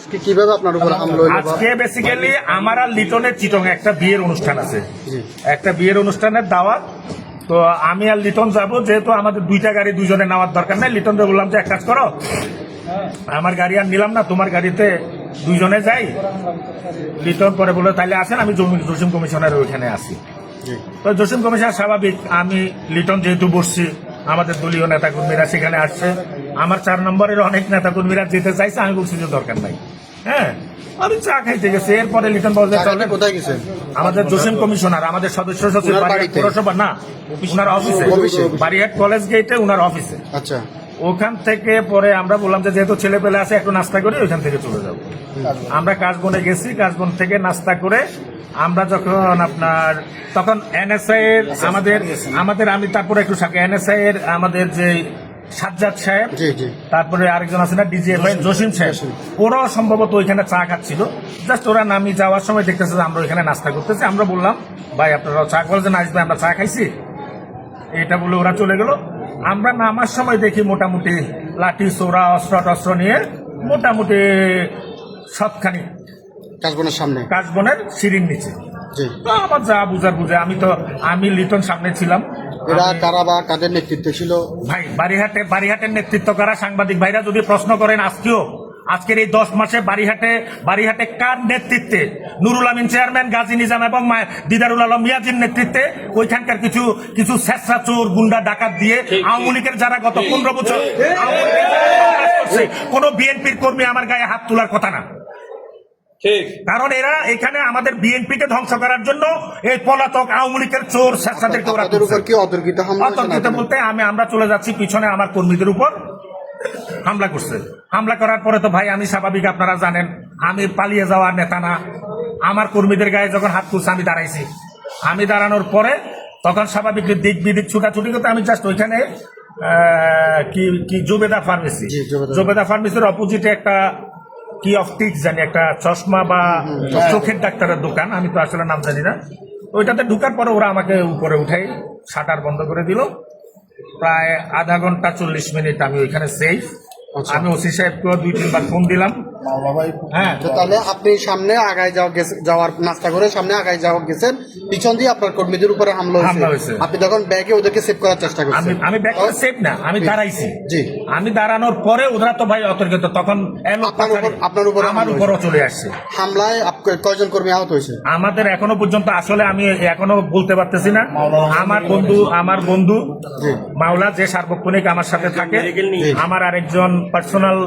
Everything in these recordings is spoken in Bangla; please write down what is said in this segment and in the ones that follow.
আজকে কিভাবে আপনার উপর হামলা হলো? আজকে বেসিক্যালি আমার আর লিটনের চিটং একটা বিয়ের অনুষ্ঠান আছে, একটা বিয়ের অনুষ্ঠানের দাওয়াত। তো আমি আর লিটন যাবো, যেহেতু আমাদের দুইটা গাড়ি দুইজনে নেওয়ার দরকার নেই। লিটনকে বললাম যে এক কাজ করো, আমার গাড়ি আর নিলাম না, তোমার গাড়িতে দুইজনে যাই। লিটন পরে বললো তাইলে আসেন, আমি জসিম কমিশনের ওইখানে আসি। তো জসিম কমিশনার স্বাভাবিক, আমি লিটন যেহেতু বসছি, আমাদের দলীয় নেতাকর্মীরা সেখানে আসছে, আমার 4 নম্বরের অনেক নেতাকর্মীরা যেতে চাইছে, আমি বলছি যে দরকার নাই। হ্যাঁ, আমি চা খাইতে গেছি। এরপরে লিটন বলছে চলে কোথায় গেছেন? আমাদের জসিম কমিশনার, আমাদের সদস্য সচিব পৌরসভা না, উনার অফিসে, বাড়িহাট কলেজ গেটে উনার অফিসে। আচ্ছা, ওখান থেকে পরে আমরা বললাম যে যেহেতু ছেলে পেলে আছে, একটু নাস্তা করে ওইখান থেকে চলে যাবো। আমরা কাশবনে গেছি, কাশবন থেকে নাস্তা করে আমরা যখন আপনার তখন এনএসআই এর আমাদের আমি তারপরে একটু এনএসআই এর আমাদের যে সাজ্জাদ সাহেব, তারপরে আরেকজন আছে না ডিজিএফআই জসিম সাহেব, ওরাও সম্ভবত ওইখানে চা খাচ্ছিল। জাস্ট ওরা নামি যাওয়ার সময় দেখতেছে যে আমরা ওইখানে নাস্তা করতেছি। আমরা বললাম ভাই আপনারা চা বলছেন, আসবে, আমরা চা খাইছি, এটা বলে ওরা চলে গেল। আমরা নামার সময় দেখি মোটামুটি লাঠি সোরা অস্ত্র টস্ত্র নিয়ে মোটামুটি সবখানি কাশবনের সিঁড়ির নিচে। তো আমার যা বুঝার বুঝে, আমি লিটন সামনে ছিলাম। এরা কারা বা কাদের নেতৃত্বে ছিল? ভাই বারিহাটের নেতৃত্ব করা সাংবাদিক ভাইরা যদি প্রশ্ন করেন আজকের এই 10 মাসে বারিহাটে কার নেতৃত্বে, নুরুল আমিন চেয়ারম্যান, গাজী নিজাম এবং দিদারুল আলম মিয়াজির নেতৃত্বে ওইখানকার কিছু স্বেচ্ছা চোর গুন্ডা ডাকাত দিয়ে আওয়ামী লীগের যারা গত 15 বছর কোন বিএনপির কর্মী আমার গায়ে হাত তোলার কথা না। কারণ এরা এখানে আমাদের বিএনপিকে ধ্বংস করার জন্য এই পলাতক আওয়ামী লীগের চোর স্বেচ্ছাদেরকে অতর্কিত বলতে আমরা চলে যাচ্ছি, পিছনে আমার কর্মীদের উপর হামলা করছে। হামলা করার পরে তো ভাই আমি স্বাভাবিক, আপনারা জানেন আমি পালিয়ে যাওয়ার নেতা না। আমার কর্মীদের গায়ে যখন হাত তুলছে আমি দাঁড়াইছি। আমি দাঁড়ানোর পরে তখন স্বাভাবিক দিক বিদিক ছুটাছুটি করতে আমি জাস্ট ওইখানে কি জুবেদা ফার্মেসির অপোজিটে একটা কি অপটিক্স জানি, একটা চশমা বা চোখের ডাক্তারের দোকান, আমি তো আসলে নাম জানি না। ওইটাতে ঢুকার পরে ওরা আমাকে উপরে উঠাই শাটার বন্ধ করে দিল। প্রায় আধা ঘন্টা 40 মিনিট আমি ওইখানে সেফ। আমি ওসি সাহেবকে 2-3 বার ফোন দিলাম। হ্যাঁ, তাহলে আপনি সামনে আগায় যাওয়ার নাস্তা করে সামনে আগায় যাওয়া গেছেন, পিছন দিয়ে আপনার কর্মীদের উপরে হামলা হয়েছে। আপনি তখন ব্যাগে ওদেরকে সেভ করার চেষ্টা করছেন। আমি ব্যাগে সেভ না, আমি দাঁড়াইছি। আমি দাঁড়ানোর পরে ওরা তো ভাই অতর্কিত, তখন আপনার উপর আমার উপরও চলে আসছে। হামলায় কয়জন কর্মী আহত হয়েছে? আমাদের এখনো পর্যন্ত আসলে আমি এখনো বলতে পারতেছি না। আমার বন্ধু মাওলা, যে সার্বক্ষণিক আমার সাথে থাকে, আমার আরেকজন পার্সোনাল,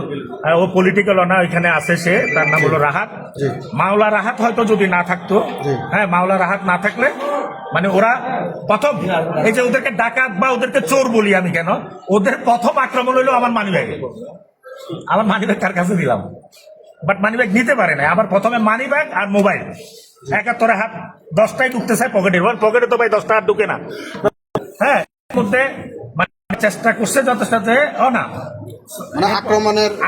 ও পলিটিক্যাল না, ওইখানে আছে সে, তার নাম হলো রাহাত। মাওলা রাহাত হয়তো যদি না থাকতো, হ্যাঁ, মাওলা রাহাত না থাকলে মানে ওরা প্রথম এই যে ওদেরকে ডাকাত বা ওদেরকে চোর বলি আমি কেন, ওদের প্রথম আক্রমণ হইলো আমার মানিব্যাগে। আমার মানিব্যাগ তার কাছে দিলাম, বাট মানিব্যাগ নিতে পারে না। আবার প্রথমে মানিব্যাগ আর মোবাইল 71 হাত 10টাই ঢুকতে চায় পকেটে তো ভাই 10টা হাত ঢুকে না। হ্যাঁ, মধ্যে চেষ্টা করছে যথেষ্ট না,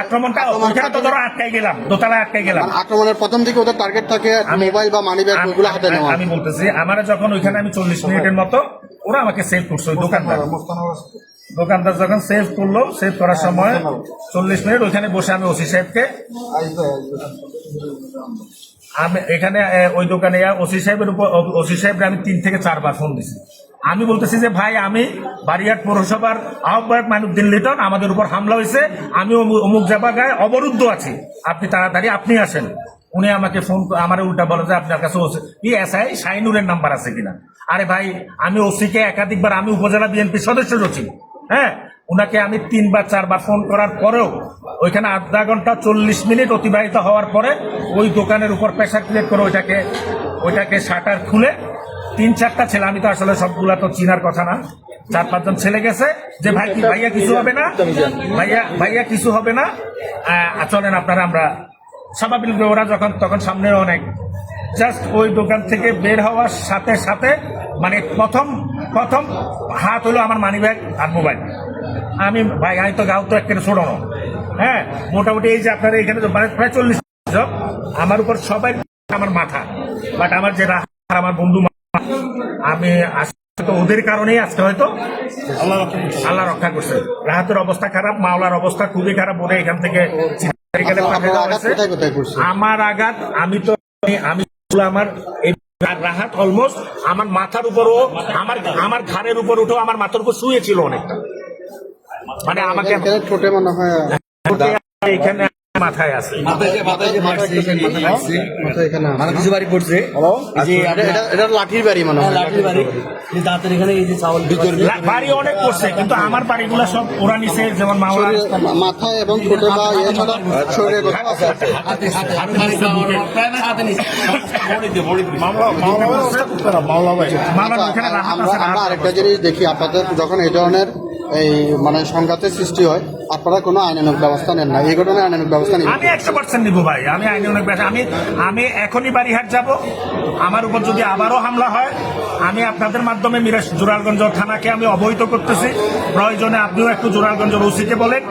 আক্রমণটা ওখানে তো ধরো আটকাই গেলাম, দোতলায় আটকাই গেলাম। আক্রমণের প্রথম দিকে ওদের টার্গেট থাকে মোবাইল বা মানিব্যাগ, ওগুলো হাতে নেওয়া। আমি বলতেছি আমার যখন ওইখানে আমি 40 মিনিটের মতো ওরা আমাকে সেভ করছে, দোকানদার যখন সেভ করলো, সেভ করার সময় 40 মিনিট ওইখানে বসে আমি ওসি সাহেবকে, আমি এখানে ওই দোকানে ওসি সাহেবের আমি 3 থেকে 4 বার ফোন দিছি। আমি বলতেছি যে ভাই, আমি বারিহাট পৌরসভার আহ্বায়ক মাইনুদ্দিন লিটন, আমাদের উপর হামলা হয়েছে, আমি অমুক জায়গায় অবরুদ্ধ আছি, আপনি তাড়াতাড়ি আপনি আসেন। উনি আমাকে ফোন, আমার উল্টা বলে যে আপনার কাছে এসআই শাহিনুরের নাম্বার আছে কিনা। আরে ভাই, আমি ওসিকে একাধিকবার, আমি উপজেলা বিএনপি সদস্য সচিব, হ্যাঁ, উনাকে আমি 3 বা 4 বার ফোন করার পরেও ওইখানে আধা ঘন্টা 40 মিনিট অতিবাহিত হওয়ার পরে ওই দোকানের উপর প্রেসার ক্রিয়েট করে ওইটাকে শাটার খুলে 3-4টা ছেলে, আমি তো আসলে সবগুলা তো চিনার কথা না, 4-5 জন ছেলে গেছে যে ভাইয়া কিছু হবে না, ভাইয়া কিছু হবে না, চলেন আপনারা। আমরা স্বাভাবিক, ওরা তখন সামনে অনেক, জাস্ট ওই দোকান থেকে বের হওয়ার সাথে সাথে মানে প্রথম হাত হলো আমার মানিব্যাগ আর মোবাইল। আমি তো গাও তো একটা ছোড়ো, হ্যাঁ, মোটামুটি এই যে আপনারা এখানে প্রায় 40 আমার উপর সবাই, আমার মাথা, বাট আমার যে আমার বন্ধু, আমি তো ওদের কারণেই আজকে হয়তো আল্লাহ রক্ষা করছে। রাহাতের অবস্থা খারাপ, মাওলার অবস্থা খুবই খারাপ, ওরা এখান থেকে এখানে আপনার পাঠানো আঘাত হয়েছে। কোথায় কোথায় করছে? আমার আঘাত আমি আমার এই রাহাত অলমোস্ট আমার মাথার উপরও আমার ঘাড়ের উপর উঠেও আমার মাথার উপর শুয়েছিল অনেকটা, মানে আমাকে এখানে ঠোঁটে মনে হয় এখানে মাথায় আছে। মাথায় এখানে আছে। কিছু বাড়ি পড়ছে এটা লাঠির বাড়ি মনে হয়। লাঠির বাড়ি দাঁতের এখানে এই যে চাউল বাড়ি অনেক করছে কিন্তু আমার বাড়িগুলো সব ওরা নিছে, যেমন মাওলা মাথায় এবং ঠোঁটে বা ইয়ে ছাড়া শরীরে কোথাও আছে? মাওলার ওখানে রাহাত আমরা আছে, রাহাত আরেকটা জিনিস দেখি, আপনাদের যখন এই ধরনের এই মানে সংঘাতের সৃষ্টি হয় আপনারা কোনো আইনানুগ ব্যবস্থা নেন না, এই ঘটনায় আইনানুগ ব্যবস্থা নেন? আমি 100% নিব ভাই, আমি আইনি অনেক বেশি। আমি এখনই বাড়িহাট যাব, আমার উপর যদি আবারও হামলা হয় আমি আপনাদের মাধ্যমে মিরাজ জোরারগঞ্জ থানাকে আমি অবহিত করতেছি। প্রয়োজনে আপনিও একটু জোরারগঞ্জ ওসিকে বলেন।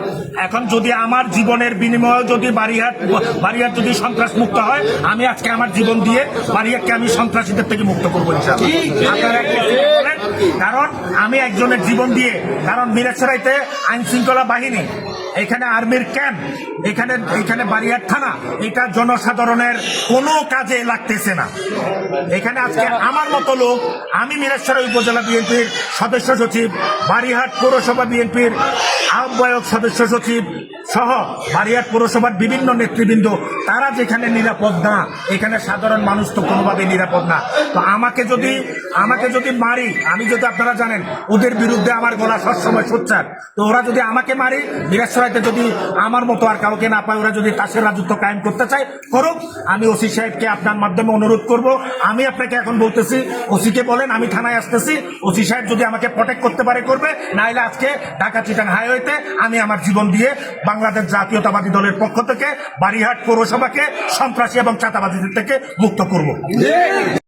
এখন যদি আমার জীবনের বিনিময়ে যদি বাড়িহাট যদি সন্ত্রাস মুক্ত হয়, আমি আজকে আমার জীবন দিয়ে বাড়িহাটকে আমি সন্ত্রাসীদের থেকে মুক্ত করবো ইনশাআল্লাহ। আপনারা একটু বলেন, কারণ আমি একজনের জীবন দিয়ে, কারণ মিরাজসরাইতে আইন শৃঙ্খলা বাহিনী, এখানে আর্মির ক্যাম্প, এখানে বাড়িয়ার থানা, এটা জনসাধারণের কোনো কাজে লাগতেছে না। এখানে আজকে আমার মতো লোক, আমি মিরাজসরাই উপজেলা বিএনপির সদস্য সচিব, বাড়িহাট পৌরসভা বিএনপির আহ্বায়ক সদস্য সচিব সহ বাড়িহাট পৌরসভার বিভিন্ন নেতৃবৃন্দ, তারা যেখানে নিরাপদ না, এখানে সাধারণ মানুষ তো কোনোভাবে নিরাপদ না। তো আমাকে যদি মারি, আমি যদি, আপনারা জানেন ওদের বিরুদ্ধে আমার গলা সবসময় সোচ্চার, তো ওরা যদি আমাকে মারি, মিরাজসরাইতে যদি আমার মতো আর কাউকে না পায়, ওরা যদি তাসের রাজত্ব কায়েম করতে চায় করুক। আমি ওসি সাহেবকে আপনার মাধ্যমে অনুরোধ করব, আমি আপনাকে এখন বলতেছি ওসিকে বলেন আমি থানায় আসতেছি, ওসি সাহেব যদি আমাকে প্রটেক্ট করতে পারে করবে, নাইলে আজকে ঢাকা চিটাং হাইওয়েতে আমি আমার জীবন দিয়ে বাংলাদেশ জাতীয়তাবাদী দলের পক্ষ থেকে বাড়িহাট পৌরসভাকে সন্ত্রাসী এবং চাঁদাবাদীদের থেকে মুক্ত করব।